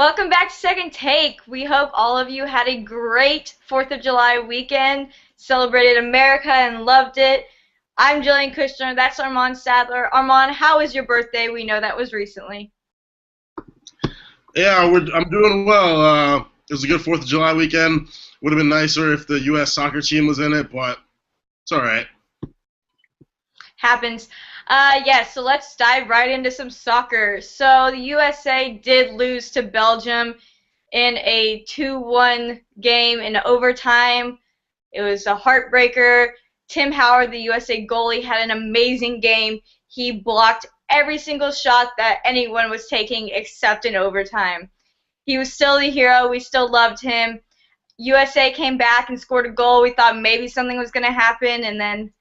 Welcome back to Second Take. We hope all of you had a great 4th of July weekend, celebrated America and loved it. I'm Jillian Kushner. That's Armand Sadler. Armand, how was your birthday? We know that was recently. Yeah, I'm doing well. It was a good 4th of July weekend. Would have been nicer if the U.S. soccer team was in it, but it's all right. Happens. Yes, so let's dive right into some soccer. So the USA did lose to Belgium in a 2-1 game in overtime. It was a heartbreaker. Tim Howard, the USA goalie, had an amazing game. He blocked every single shot that anyone was taking except in overtime. He was still the hero. We still loved him. USA came back and scored a goal. We thought maybe something was going to happen, and then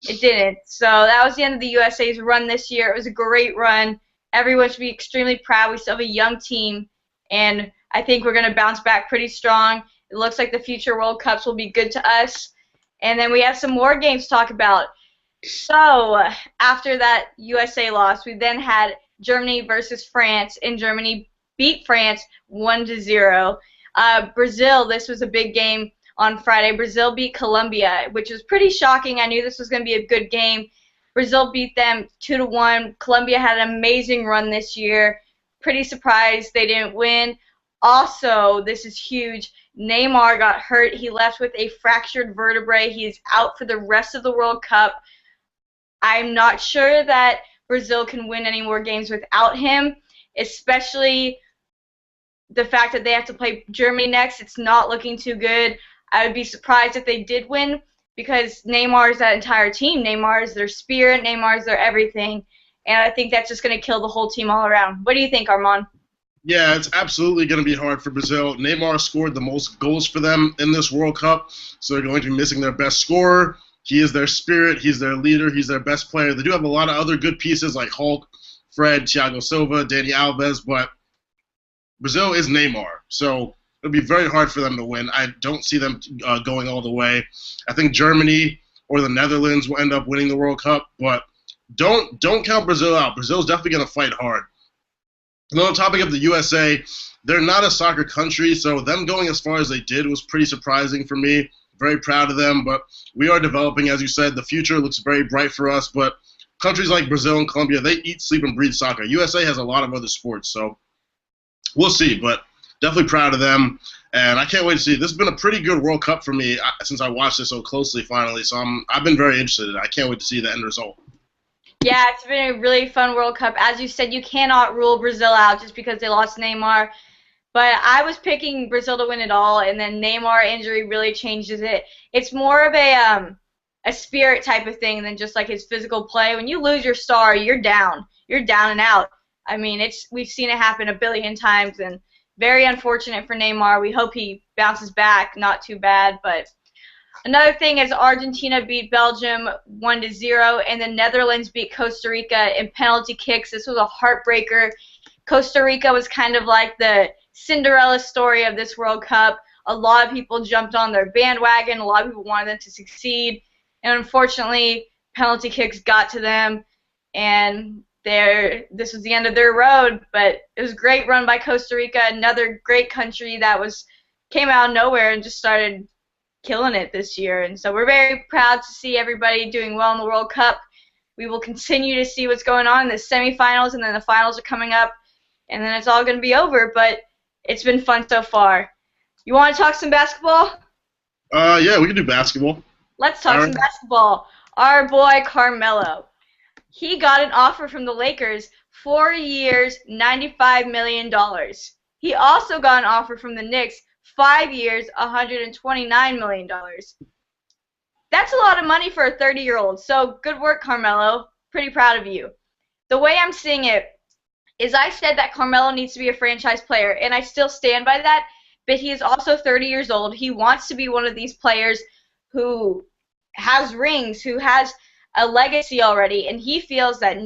it didn't. So that was the end of the USA's run this year. It was a great run. Everyone should be extremely proud. We still have a young team, and I think we're going to bounce back pretty strong. It looks like the future World Cups will be good to us. And then we have some more games to talk about. So after that USA loss, we then had Germany versus France, and Germany beat France 1-0. Brazil, this was a big game on Friday. Brazil beat Colombia, which was pretty shocking. I knew this was going to be a good game. Brazil beat them 2-1. Colombia had an amazing run this year. Pretty surprised they didn't win. Also, this is huge. Neymar got hurt. He left with a fractured vertebrae. He is out for the rest of the World Cup. I'm not sure that Brazil can win any more games without him, especially the fact that they have to play Germany next. It's not looking too good. I would be surprised if they did win because Neymar is that entire team. Neymar is their spirit. Neymar is their everything. And I think that's just going to kill the whole team all around. What do you think, Armand? Yeah, it's absolutely going to be hard for Brazil. Neymar scored the most goals for them in this World Cup, so they're going to be missing their best scorer. He is their spirit. He's their leader. He's their best player. They do have a lot of other good pieces like Hulk, Fred, Thiago Silva, Dani Alves, but Brazil is Neymar, so it'll be very hard for them to win. I don't see them going all the way. I think Germany or the Netherlands will end up winning the World Cup, but don't count Brazil out. Brazil's definitely going to fight hard. And on the topic of the USA, they're not a soccer country, so them going as far as they did was pretty surprising for me. Very proud of them, but we are developing, as you said. The future looks very bright for us, but countries like Brazil and Colombia, they eat, sleep, and breathe soccer. USA has a lot of other sports, so we'll see, but definitely proud of them, and I can't wait to see. This has been a pretty good World Cup for me since I watched it so closely finally, so I've been very interested. I can't wait to see the end result. Yeah, it's been a really fun World Cup. As you said, you cannot rule Brazil out just because they lost Neymar. But I was picking Brazil to win it all, and then Neymar injury really changes it. It's more of a spirit type of thing than just like his physical play. When you lose your star, you're down. You're down and out. I mean, we've seen it happen a billion times, and very unfortunate for Neymar. We hope he bounces back. Not too bad, but another thing is Argentina beat Belgium 1-0, and the Netherlands beat Costa Rica in penalty kicks. This was a heartbreaker. Costa Rica was kind of like the Cinderella story of this World Cup. A lot of people jumped on their bandwagon. A lot of people wanted them to succeed, and unfortunately, penalty kicks got to them, and this was the end of their road. But it was a great run by Costa Rica, another great country that came out of nowhere and just started killing it this year. And so we're very proud to see everybody doing well in the World Cup. We will continue to see what's going on in the semifinals, and then the finals are coming up, and then it's all going to be over. But it's been fun so far. You want to talk some basketball? Yeah, we can do basketball. Let's talk some basketball. Our boy Carmelo. He got an offer from the Lakers, 4 years, $95 million. He also got an offer from the Knicks, 5 years, $129 million. That's a lot of money for a 30-year-old, so good work, Carmelo. Pretty proud of you. The way I'm seeing it is I said that Carmelo needs to be a franchise player, and I still stand by that, but he is also 30 years old. He wants to be one of these players who has rings, who has a legacy already, and he feels that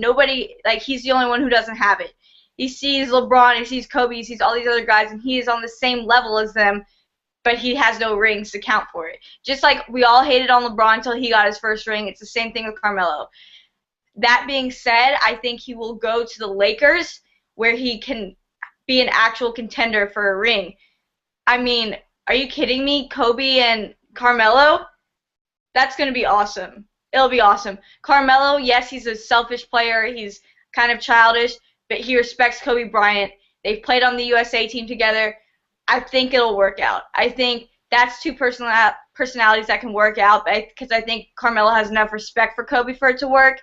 he's the only one who doesn't have it. He sees LeBron, he sees Kobe, he sees all these other guys, and he is on the same level as them, but he has no rings to count for it. Just like we all hated on LeBron until he got his first ring, it's the same thing with Carmelo. That being said, I think he will go to the Lakers, where he can be an actual contender for a ring. I mean, are you kidding me? Kobe and Carmelo? That's going to be awesome. It'll be awesome. Carmelo, yes, he's a selfish player. He's kind of childish, but he respects Kobe Bryant. They've played on the USA team together. I think it'll work out. I think that's two personalities that can work out because I think Carmelo has enough respect for Kobe for it to work.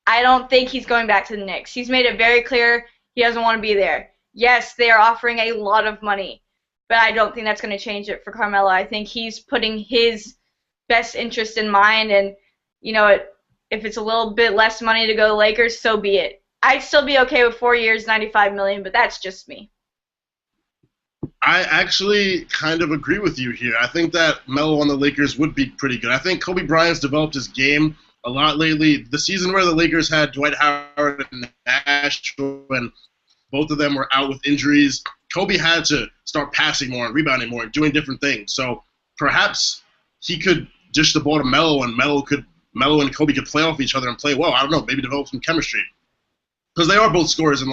I don't think he's going back to the Knicks. He's made it very clear he doesn't want to be there. Yes, they are offering a lot of money, but I don't think that's going to change it for Carmelo. I think he's putting his best interest in mind, and if it's a little bit less money to go to Lakers, so be it. I'd still be okay with 4 years, $95 million, but that's just me. I actually kind of agree with you here. I think that Melo on the Lakers would be pretty good. I think Kobe Bryant's developed his game a lot lately. The season where the Lakers had Dwight Howard and Nash, and both of them were out with injuries, Kobe had to start passing more and rebounding more and doing different things. So perhaps he could dish the ball to Melo, and Melo and Kobe could play off each other and play well. I don't know, maybe develop some chemistry. Because they are both scorers, and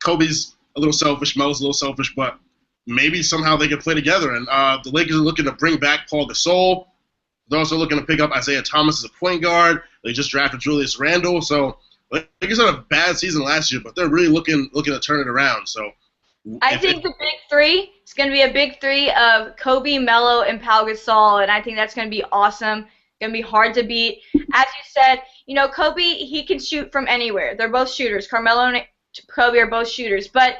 Kobe's a little selfish, Melo's a little selfish, but maybe somehow they could play together. And the Lakers are looking to bring back Paul Gasol. They're also looking to pick up Isaiah Thomas as a point guard. They just drafted Julius Randle. So Lakers had a bad season last year, but they're really looking to turn it around. So I think the big three is going to be a big three of Kobe, Melo, and Pau Gasol, and I think that's going to be awesome. It's going to be hard to beat. As you said, Kobe, he can shoot from anywhere. They're both shooters. Carmelo and Kobe are both shooters. But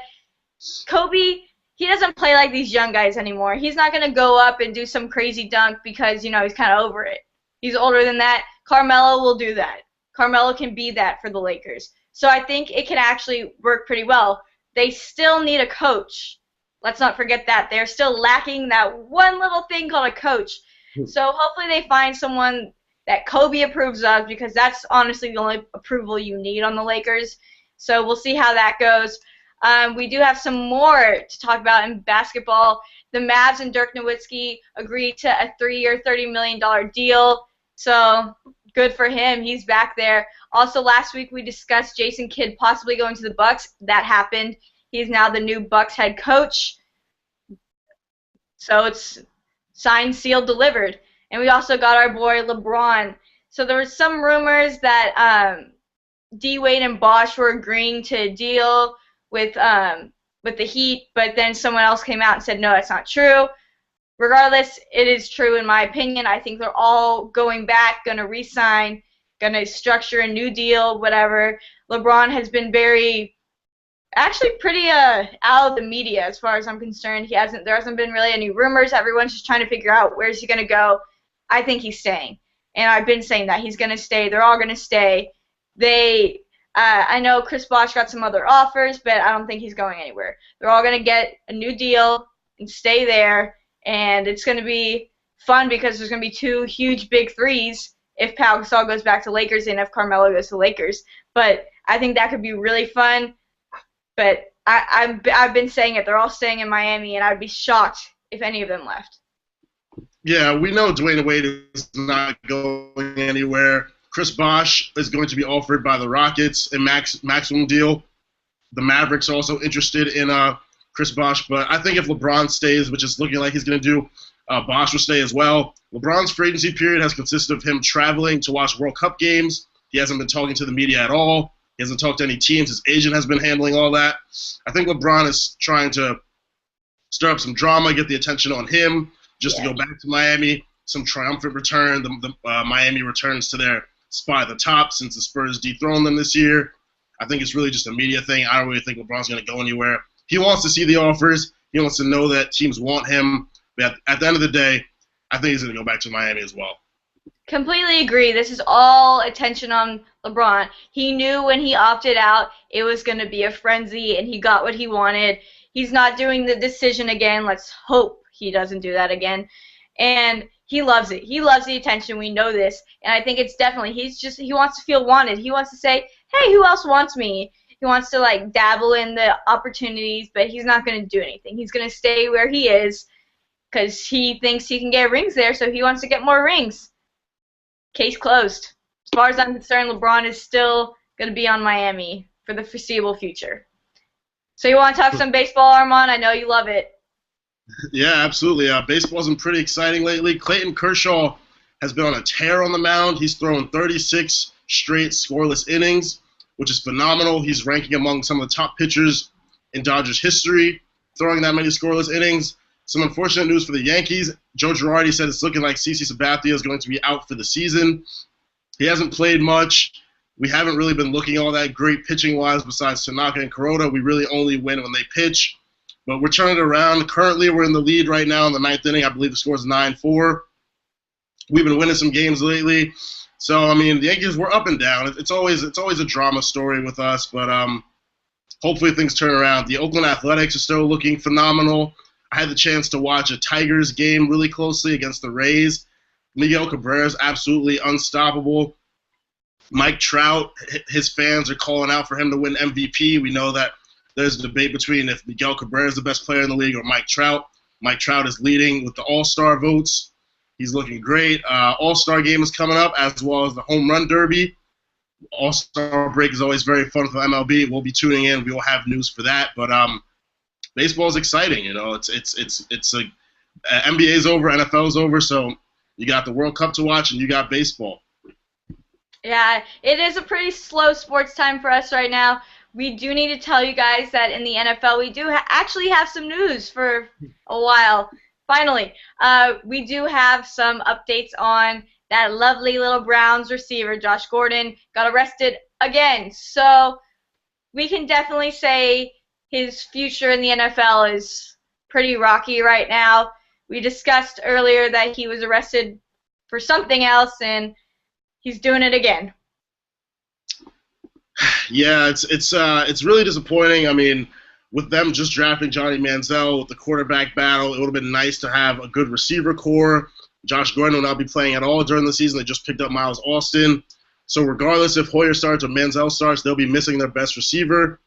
Kobe, he doesn't play like these young guys anymore. He's not going to go up and do some crazy dunk because, he's kind of over it. He's older than that. Carmelo will do that. Carmelo can be that for the Lakers. So I think it can actually work pretty well. They still need a coach. Let's not forget that. They're still lacking that one little thing called a coach. So hopefully they find someone that Kobe approves of, because that's honestly the only approval you need on the Lakers. So we'll see how that goes. We do have some more to talk about in basketball. The Mavs and Dirk Nowitzki agreed to a 3-year, $30 million deal. So good for him. He's back there. Also, last week we discussed Jason Kidd possibly going to the Bucks. That happened. He's now the new Bucks head coach. So it's signed, sealed, delivered. And we also got our boy LeBron. So there were some rumors that D-Wade and Bosh were agreeing to a deal with the Heat, but then someone else came out and said, no, that's not true. Regardless, it is true in my opinion. I think they're all going back, going to re-sign, going to structure a new deal, whatever. LeBron has been actually pretty out of the media as far as I'm concerned. There hasn't been really any rumors. Everyone's just trying to figure out where's he going to go. I think he's staying. And I've been saying that. He's going to stay. They're all going to stay. I know Chris Bosh got some other offers, but I don't think he's going anywhere. They're all going to get a new deal and stay there, and it's going to be fun because there's going to be two huge big threes if Pau Gasol goes back to Lakers and if Carmelo goes to Lakers. But I think that could be really fun. But I've been saying it. They're all staying in Miami, and I'd be shocked if any of them left. Yeah, we know Dwayne Wade is not going anywhere. Chris Bosh is going to be offered by the Rockets a maximum deal. The Mavericks are also interested in Chris Bosh, but I think if LeBron stays, which is looking like he's going to do, Bosh will stay as well. LeBron's free agency period has consisted of him traveling to watch World Cup games. He hasn't been talking to the media at all. He hasn't talked to any teams. His agent has been handling all that. I think LeBron is trying to stir up some drama, get the attention on him, just to go back to Miami. Some triumphant return. The Miami returns to their spot at the top since the Spurs dethroned them this year. I think it's really just a media thing. I don't really think LeBron's going to go anywhere. He wants to see the offers. He wants to know that teams want him. But at the end of the day, I think he's going to go back to Miami as well. Completely agree. This is all attention on LeBron. He knew when he opted out it was going to be a frenzy, and he got what he wanted. He's not doing the decision again. Let's hope he doesn't do that again. And he loves it. He loves the attention. We know this. And I think it's definitely, he wants to feel wanted. He wants to say, hey, who else wants me? He wants to, dabble in the opportunities, but he's not going to do anything. He's going to stay where he is because he thinks he can get rings there, so he wants to get more rings. Case closed. As far as I'm concerned, LeBron is still going to be on Miami for the foreseeable future. So you want to talk some baseball, Armand? I know you love it. Yeah, absolutely. Baseball's been pretty exciting lately. Clayton Kershaw has been on a tear on the mound. He's thrown 36 straight scoreless innings, which is phenomenal. He's ranking among some of the top pitchers in Dodgers history, throwing that many scoreless innings. Some unfortunate news for the Yankees. Joe Girardi said it's looking like CC Sabathia is going to be out for the season. He hasn't played much. We haven't really been looking all that great pitching-wise besides Tanaka and Kuroda. We really only win when they pitch. But we're turning it around. Currently, we're in the lead right now in the ninth inning. I believe the score is 9-4. We've been winning some games lately. So, I mean, the Yankees, we're up and down. It's always a drama story with us, but hopefully things turn around. The Oakland Athletics are still looking phenomenal. I had the chance to watch a Tigers game really closely against the Rays. Miguel Cabrera is absolutely unstoppable. Mike Trout, his fans are calling out for him to win MVP. We know that there's a debate between if Miguel Cabrera is the best player in the league or Mike Trout. Mike Trout is leading with the All-Star votes. He's looking great. All-Star game is coming up, as well as the Home Run Derby. All-Star break is always very fun for the MLB. We'll be tuning in. We will have news for that. But baseball is exciting. You know, it's NBA's over, NFL's over, so you got the World Cup to watch and you got baseball. Yeah, it is a pretty slow sports time for us right now. We do need to tell you guys that in the NFL we do actually have some news for a while. Finally, we do have some updates on that lovely little Browns receiver, Josh Gordon, got arrested again. So we can definitely say his future in the NFL is pretty rocky right now. We discussed earlier that he was arrested for something else, and he's doing it again. Yeah, it's really disappointing. I mean, with them just drafting Johnny Manziel with the quarterback battle, it would have been nice to have a good receiver core. Josh Gordon will not be playing at all during the season. They just picked up Miles Austin. So regardless if Hoyer starts or Manziel starts, they'll be missing their best receiver.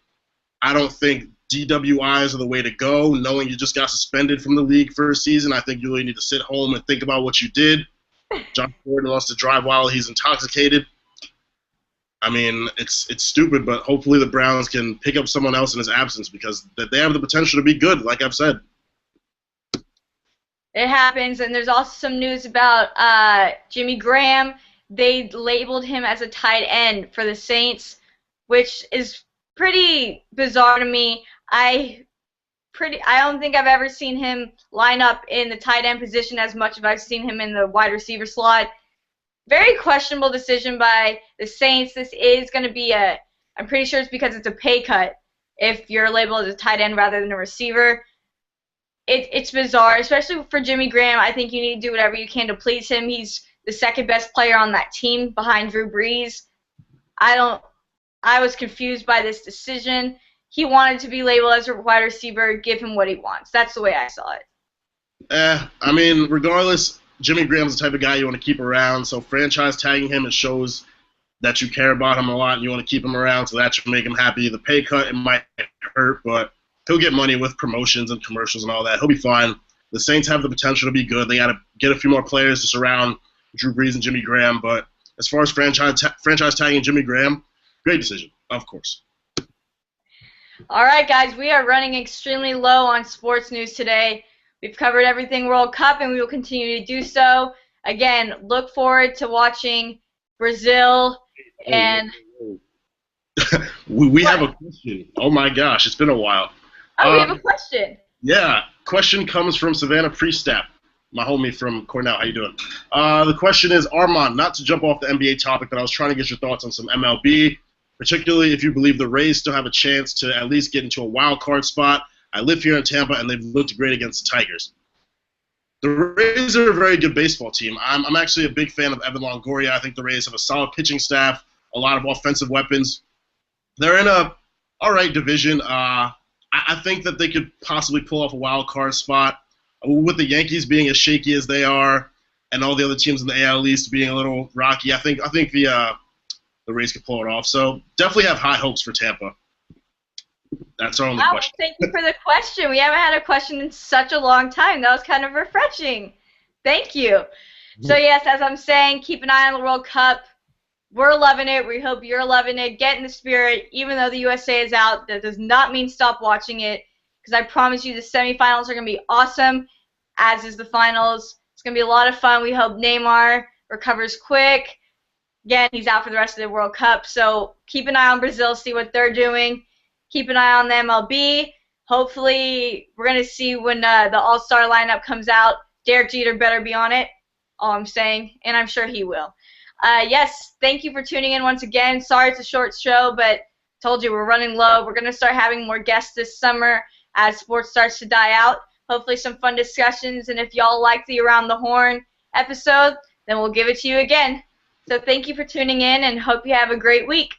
I don't think DWIs are the way to go. Knowing you just got suspended from the league for a season, I think you really need to sit home and think about what you did. Josh Gordon lost to drive while he's intoxicated. I mean, it's stupid, but hopefully the Browns can pick up someone else in his absence because they have the potential to be good, like I've said. It happens, and there's also some news about Jimmy Graham. They labeled him as a tight end for the Saints, which is pretty bizarre to me. I don't think I've ever seen him line up in the tight end position as much as I've seen him in the wide receiver slot. Very questionable decision by the Saints. This is going to be I'm pretty sure it's because it's a pay cut if you're labeled as a tight end rather than a receiver. It's bizarre, especially for Jimmy Graham. I think you need to do whatever you can to please him. He's the second best player on that team behind Drew Brees. I was confused by this decision. He wanted to be labeled as a wide receiver. Give him what he wants. That's the way I saw it. I mean, regardless, Jimmy Graham's the type of guy you want to keep around. So franchise tagging him, it shows that you care about him a lot and you want to keep him around. So that should make him happy. The pay cut, it might hurt, but he'll get money with promotions and commercials and all that. He'll be fine. The Saints have the potential to be good. They got to get a few more players to surround Drew Brees and Jimmy Graham. But as far as franchise tagging Jimmy Graham, great decision, of course. All right, guys, we are running extremely low on sports news today. We've covered everything World Cup, and we will continue to do so. Again, look forward to watching Brazil and... we have a question. Oh, my gosh, it's been a while. Oh, we have a question. Yeah, question comes from Savannah Priestap, my homie from Cornell. How you doing? The question is, Armand, not to jump off the NBA topic, but I was trying to get your thoughts on some MLB, particularly if you believe the Rays still have a chance to at least get into a wild card spot. I live here in Tampa, and they've looked great against the Tigers. The Rays are a very good baseball team. I'm actually a big fan of Evan Longoria. I think the Rays have a solid pitching staff, a lot of offensive weapons. They're in a all right division. I think that they could possibly pull off a wild card spot. With the Yankees being as shaky as they are, and all the other teams in the AL East being a little rocky, I think the Rays could pull it off. So definitely have high hopes for Tampa. That's our only question. Thank you for the question. We haven't had a question in such a long time. That was kind of refreshing. Thank you. So, yes, as I'm saying, keep an eye on the World Cup. we're loving it. We hope you're loving it. Get in the spirit. Even though the USA is out, that does not mean stop watching it, because I promise you the semifinals are going to be awesome, as is the finals. It's going to be a lot of fun. We hope Neymar recovers quick. Again, he's out for the rest of the World Cup, so keep an eye on Brazil, see what they're doing. Keep an eye on the MLB. Hopefully, we're going to see when the All-Star lineup comes out. Derek Jeter better be on it, all I'm saying, and I'm sure he will. Yes, thank you for tuning in once again. Sorry it's a short show, but told you we're running low. We're going to start having more guests this summer as sports starts to die out. Hopefully some fun discussions, and if y'all like the Around the Horn episode, then we'll give it to you again. So thank you for tuning in, and hope you have a great week.